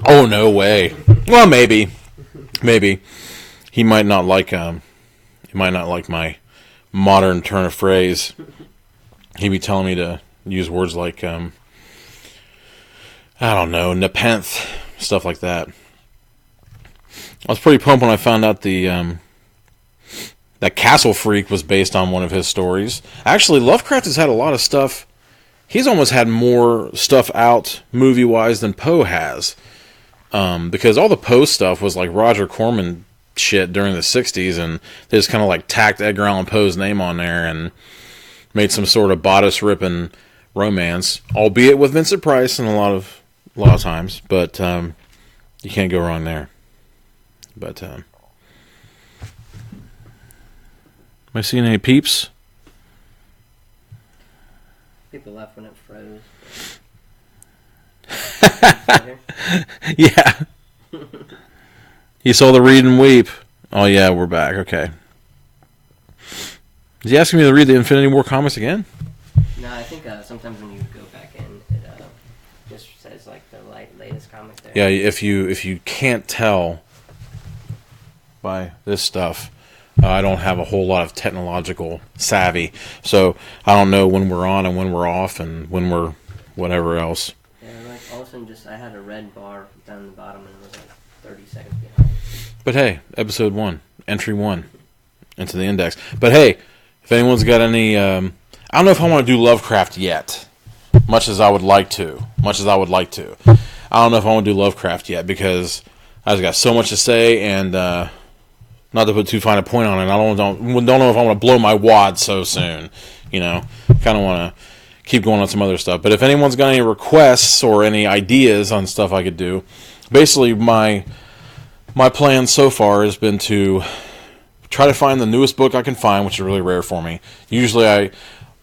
[SPEAKER 2] Oh, no way. Well, maybe. Maybe. He might not like my modern turn of phrase. He'd be telling me to use words like, I don't know, nepenthe, stuff like that. I was pretty pumped when I found out that Castle Freak was based on one of his stories. Actually, Lovecraft has had a lot of stuff. He's almost had more stuff out movie-wise than Poe has. Because all the Poe stuff was like Roger Corman shit during the 60s, and they just kind of like tacked Edgar Allan Poe's name on there and made some sort of bodice-ripping romance, albeit with Vincent Price and a lot of times, but you can't go wrong there. But am I seeing any peeps?
[SPEAKER 1] People left when it froze.
[SPEAKER 2] Yeah. You saw the read and weep. Oh yeah, we're back. Okay. Is he asking me to read the Infinity War comics again?
[SPEAKER 1] No, I think sometimes when you go back in, it just says like the latest comic there.
[SPEAKER 2] Yeah, if you can't tell by this stuff, I don't have a whole lot of technological savvy, so I don't know when we're on and when we're off and when we're whatever else.
[SPEAKER 1] Yeah, like all of a sudden, I had a red bar down the bottom and it was like 30 seconds behind.
[SPEAKER 2] But hey, episode 1, entry 1 into the index. But hey, if anyone's got any, I don't know if I want to do Lovecraft yet, much as I would like to. I don't know if I want to do Lovecraft yet because I've got so much to say, and not to put too fine a point on it, I don't know if I want to blow my wad so soon. Kind of want to keep going on some other stuff. But if anyone's got any requests or any ideas on stuff I could do, basically my plan so far has been to try to find the newest book I can find, which is really rare for me. Usually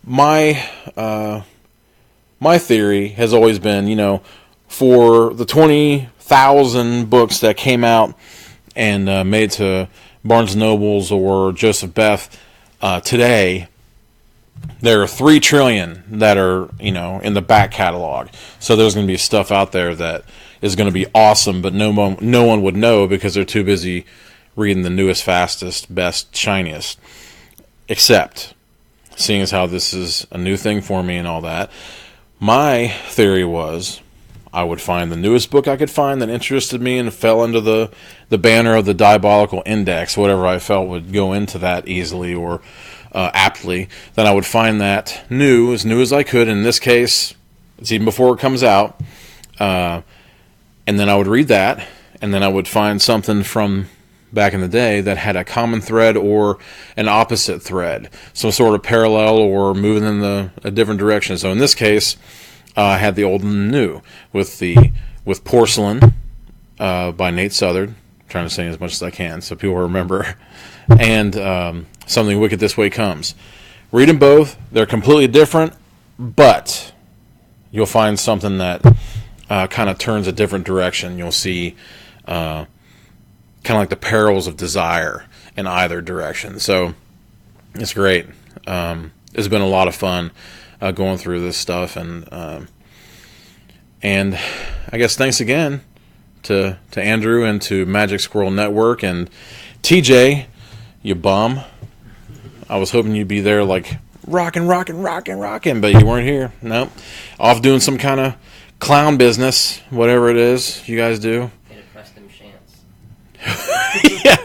[SPEAKER 2] my theory has always been, for the 20,000 books that came out and made to Barnes & Nobles or Joseph Beth today, there are 3 trillion that are, in the back catalog. So there's going to be stuff out there that is going to be awesome, but no one would know because they're too busy reading the newest, fastest, best, shiniest. Except, seeing as how this is a new thing for me and all that, my theory was I would find the newest book I could find that interested me and fell under the banner of the Diabolical Index, whatever I felt would go into that easily or aptly. Then I would find that new as I could. In this case, it's even before it comes out. And then I would read that, and then I would find something from back in the day that had a common thread or an opposite thread, some sort of parallel or moving in a different direction. So in this case, I had the old and the new with Porcelain by Nate Southard. I'm trying to say as much as I can so people remember, and Something Wicked This Way Comes. Read them both. They're completely different, but you'll find something that kind of turns a different direction. You'll see kind of like the perils of desire in either direction. So it's great. It's been a lot of fun going through this stuff, and I guess thanks again to Andrew and to Magic Squirrel Network and TJ, you bum. I was hoping you'd be there like rocking, but you weren't here. Nope. Off doing some kind of clown business, whatever it is you guys do.
[SPEAKER 1] Get it, press them shants.
[SPEAKER 2] Yeah,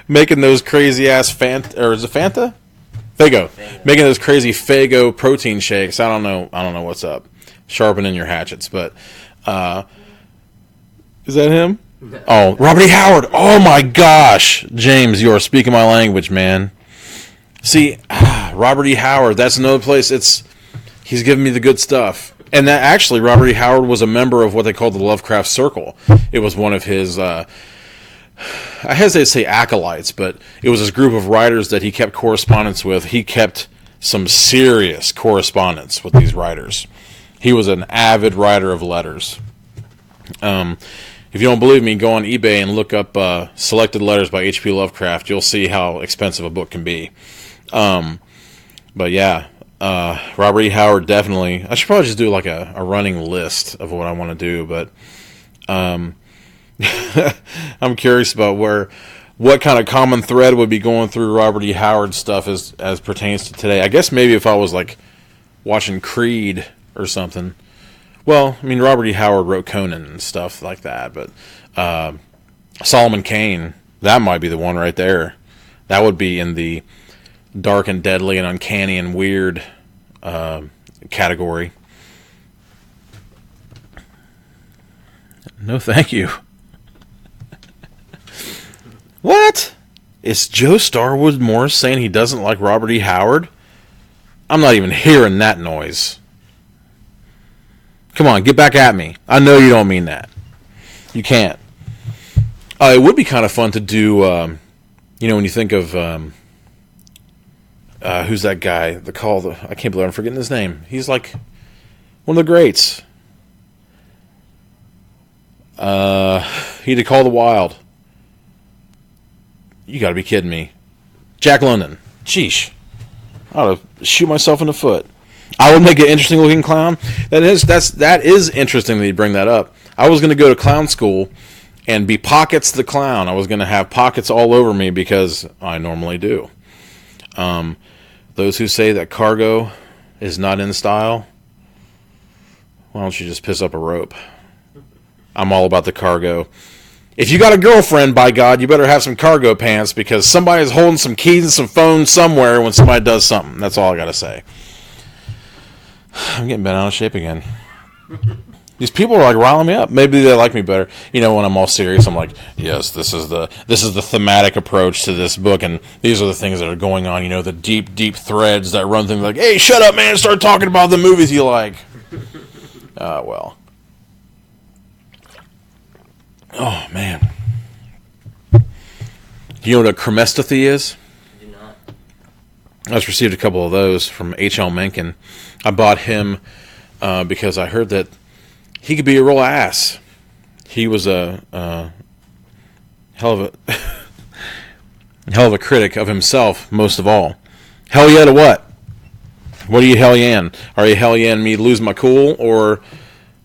[SPEAKER 2] making those crazy ass Fanta, or is it Fanta? Fago. Making those crazy Fago protein shakes. I don't know what's up. Sharpening your hatchets, but is that him? No. Oh, Robert E. Howard. Oh my gosh, James, you are speaking my language, man. See, Robert E. Howard. That's another place. He's giving me the good stuff. And that actually, Robert E. Howard was a member of what they called the Lovecraft Circle. It was one of his, I hesitate to say acolytes, but it was this group of writers that he kept correspondence with. He kept some serious correspondence with these writers. He was an avid writer of letters. If you don't believe me, go on eBay and look up Selected Letters by H.P. Lovecraft. You'll see how expensive a book can be. But yeah, Robert E. Howard definitely. I should probably just do like a running list of what I want to do, but I'm curious about what kind of common thread would be going through Robert E. Howard's stuff as pertains to today. I guess maybe if I was like watching Creed or something. Well, I mean, Robert E. Howard wrote Conan and stuff like that, but Solomon Kane, that might be the one right there. That would be in the dark and deadly and uncanny and weird category. No, thank you. What? Is Joe Starwood Morris saying he doesn't like Robert E. Howard? I'm not even hearing that noise. Come on, get back at me. I know you don't mean that. You can't. It would be kind of fun to do, when you think of, who's that guy? I can't believe I'm forgetting his name. He's like one of the greats. He did Call the Wild. You gotta be kidding me. Jack London. Sheesh. I ought to shoot myself in the foot. I would make an interesting looking clown. That is interesting that you bring that up. I was going to go to clown school and be Pockets the Clown. I was going to have pockets all over me because I normally do. Those who say that cargo is not in style, why don't you just piss up a rope? I'm all about the cargo. If you got a girlfriend, by God, you better have some cargo pants because somebody's holding some keys and some phones somewhere when somebody does something. That's all I got to say. I'm getting bent out of shape again. These people are like riling me up. Maybe they like me better. When I'm all serious, I'm like, yes, this is the thematic approach to this book, and these are the things that are going on. The deep, deep threads that run things like, hey, shut up, man, start talking about the movies you like. Well. Oh, man. Do you know what a chromestothy is?
[SPEAKER 1] I do not.
[SPEAKER 2] I just received a couple of those from H.L. Mencken. I bought him because I heard that he could be a real ass. He was a hell of a critic of himself, most of all. Hell yeah to what? What are you hell yeah? Are you hell yeah me lose my cool, or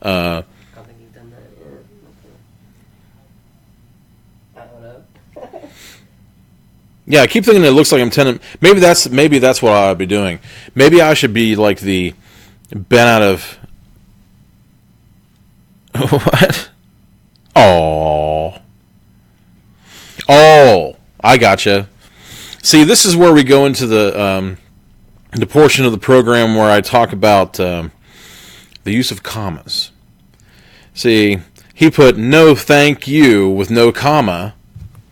[SPEAKER 1] I don't think you've done that yet. I don't know.
[SPEAKER 2] Yeah, I keep thinking it looks like I'm tending. Maybe that's what I ought to be doing. Maybe I should be like the bent out of what? Oh, I gotcha. See, this is where we go into the portion of the program where I talk about the use of commas. See, he put no thank you with no comma.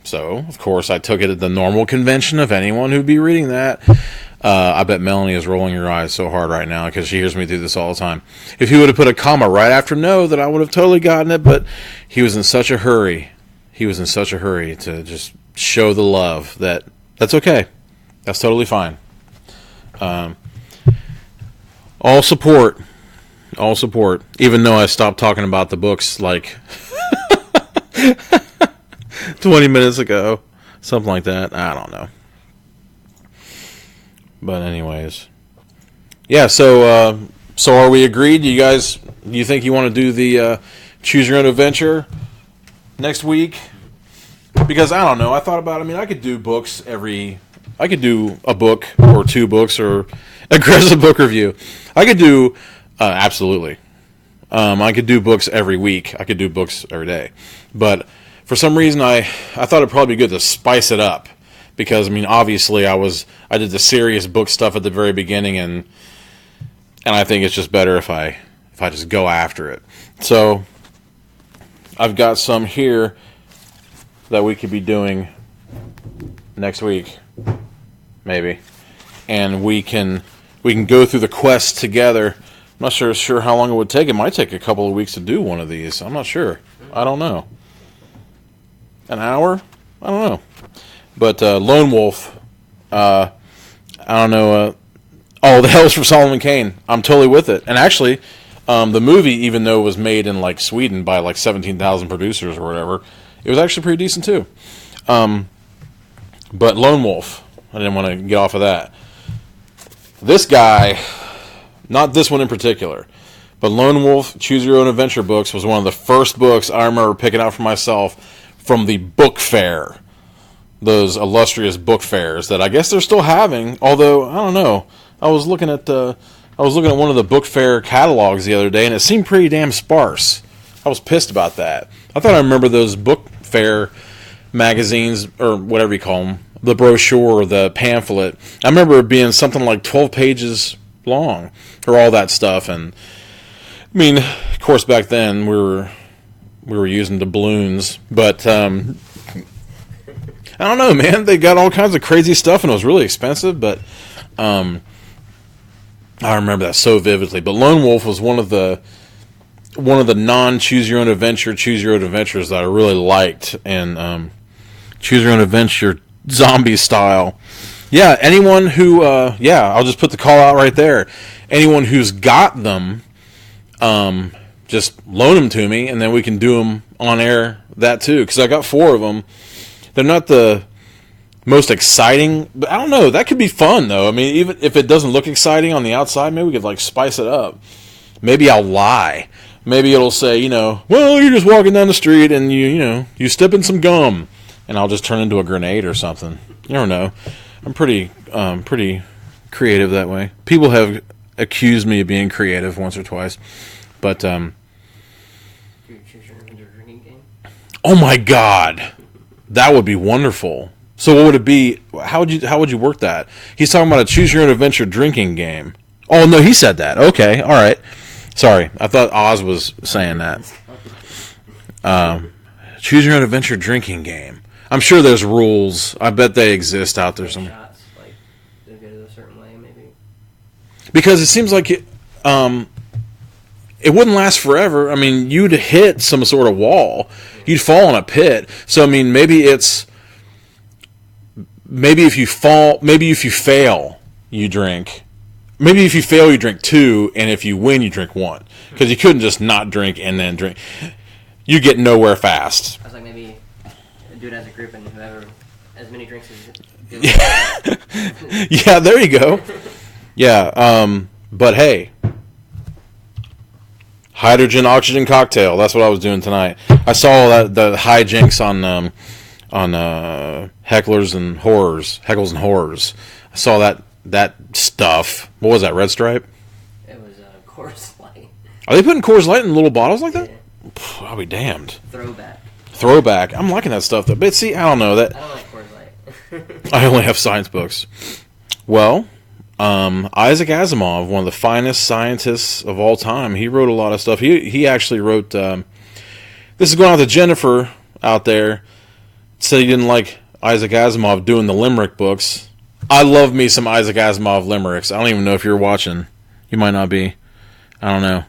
[SPEAKER 2] So, of course, I took it at the normal convention of anyone who'd be reading that. I bet Melanie is rolling her eyes so hard right now because she hears me do this all the time. If he would have put a comma right after no, then I would have totally gotten it, but he was in such a hurry. He was in such a hurry to just show the love that's okay. That's totally fine. All support. Even though I stopped talking about the books like 20 minutes ago. Something like that. I don't know. But anyways. Yeah, so are we agreed? Do you think you want to do the Choose Your Own Adventure next week? Because I don't know. I thought about it. I mean, I could do books I could do a book or two books or aggressive book review. I could do, absolutely. I could do books every week. I could do books every day. But for some reason, I thought it'd probably be good to spice it up. Because, I mean, obviously I did the serious book stuff at the very beginning, and I think it's just better if I just go after it. So I've got some here that we could be doing next week, maybe. And we can go through the quest together. I'm not sure how long it would take. It might take a couple of weeks to do one of these. I'm not sure. I don't know. An hour? I don't know. But Lone Wolf, I don't know. The Hell's for Solomon Kane. I'm totally with it. And actually, the movie, even though it was made in like Sweden by like 17,000 producers or whatever, it was actually pretty decent too. But Lone Wolf, I didn't want to get off of that. This guy, not this one in particular, but Lone Wolf Choose Your Own Adventure books was one of the first books I remember picking out for myself from the book fair. Those illustrious book fairs that I guess they're still having, although I don't know. I was looking at one of the book fair catalogs the other day, and it seemed pretty damn sparse. I was pissed about that. I thought I remember those book fair magazines, or whatever you call them, the brochure or the pamphlet. I remember it being something like 12 pages long, or all that stuff. And I mean, of course, back then we were using doubloons, but I don't know, man. They got all kinds of crazy stuff, and it was really expensive. But I remember that so vividly. But Lone Wolf was one of the non-choose your own adventure, choose your own adventures that I really liked, and choose your own adventure zombie style. Yeah, anyone who I'll just put the call out right there. Anyone who's got them, just loan them to me, and then we can do them on air. That too, because I got 4 of them. They're not the most exciting, but I don't know. That could be fun, though. I mean, even if it doesn't look exciting on the outside, maybe we could, like, spice it up. Maybe I'll lie. Maybe it'll say, well, you're just walking down the street and you step in some gum, and I'll just turn into a grenade or something. You never know. I'm pretty creative that way. People have accused me of being creative once or twice, but oh my God. That would be wonderful. So what would it be? How would you work that? He's talking about a choose your own adventure drinking game. Oh no, he said that. Okay, all right. Sorry, I thought Oz was saying that. Choose your own adventure drinking game. I'm sure there's rules. I bet they exist out there somewhere.
[SPEAKER 1] Shots, like they go to a certain way, maybe.
[SPEAKER 2] Because it seems like it wouldn't last forever. I mean, you'd hit some sort of wall. You'd fall in a pit. So, I mean, maybe if you fail, you drink. Maybe if you fail, you drink 2, and if you win, you drink 1. Because you couldn't just not drink and then drink. You get nowhere fast.
[SPEAKER 1] I was like, maybe do it as a group, and whoever, as many drinks as...
[SPEAKER 2] Yeah, there you go. Yeah, but hey... Hydrogen oxygen cocktail. That's what I was doing tonight. I saw the hijinks on Heckles and Horrors. I saw that stuff. What was that? Red Stripe?
[SPEAKER 1] It was Coors Light.
[SPEAKER 2] Are they putting Coors Light in little bottles like that?
[SPEAKER 1] Yeah.
[SPEAKER 2] I'll be damned.
[SPEAKER 1] Throwback.
[SPEAKER 2] I'm liking that stuff though. But see, I don't know that.
[SPEAKER 1] I don't like Coors Light.
[SPEAKER 2] I only have science books. Well. Isaac Asimov, one of the finest scientists of all time, he wrote a lot of stuff. He actually wrote, this is going out to Jennifer out there, said he didn't like Isaac Asimov doing the limerick books. I love me some Isaac Asimov limericks. I don't even know if you're watching. You might not be. I don't know.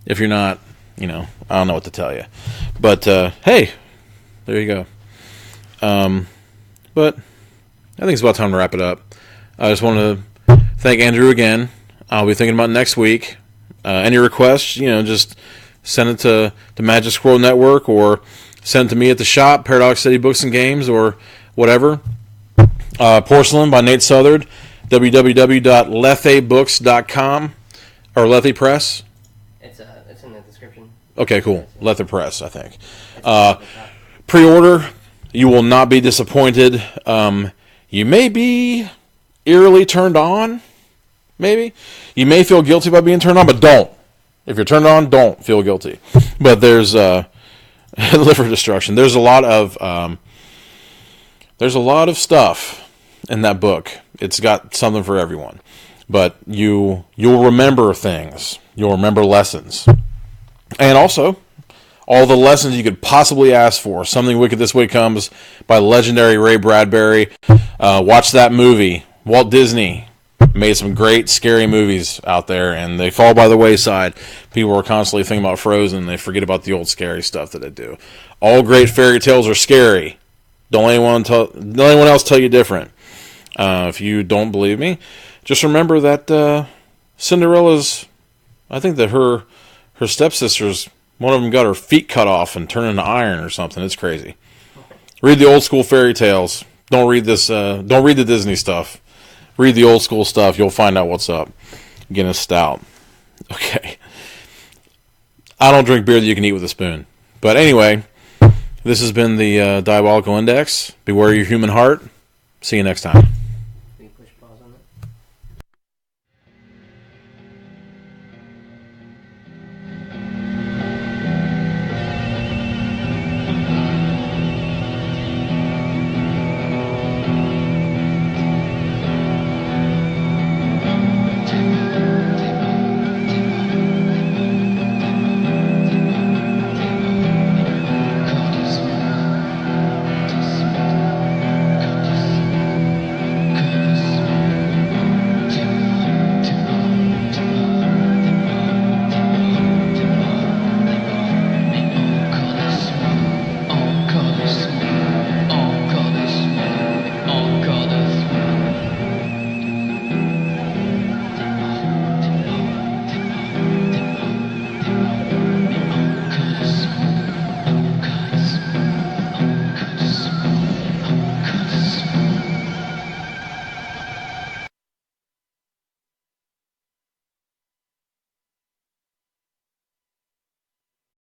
[SPEAKER 2] If you're not, I don't know what to tell you. But, hey, there you go. But I think it's about time to wrap it up. I just want to thank Andrew again. I'll be thinking about next week. Any requests, just send it to the Magic Squirrel Network or send it to me at the shop, Paradox City Books and Games, or whatever. Porcelain by Nate Southard, www.lethebooks.com, or Lethe Press.
[SPEAKER 1] It's in the description.
[SPEAKER 2] Okay, cool. Lethe Press, I think. Pre-order. You will not be disappointed. You may be eerily turned on, maybe. You may feel guilty about being turned on, but don't. If you're turned on, don't feel guilty. But there's liver destruction. There's a lot of stuff in that book. It's got something for everyone. But you'll remember things. You'll remember lessons. And also, all the lessons you could possibly ask for. Something Wicked This Way Comes by legendary Ray Bradbury. Watch that movie. Walt Disney made some great, scary movies out there, and they fall by the wayside. People are constantly thinking about Frozen, and they forget about the old scary stuff that they do. All great fairy tales are scary. Don't let anyone else tell you different. If you don't believe me, just remember that Cinderella's, I think that her stepsisters, one of them got her feet cut off and turned into iron or something. It's crazy. Read the old school fairy tales. Don't read this. Don't read the Disney stuff. Read the old school stuff. You'll find out what's up. Guinness Stout. Okay. I don't drink beer that you can eat with a spoon. But anyway, this has been the Diabolical Index. Beware your human heart. See you next time.
[SPEAKER 1] Can you push pause on that?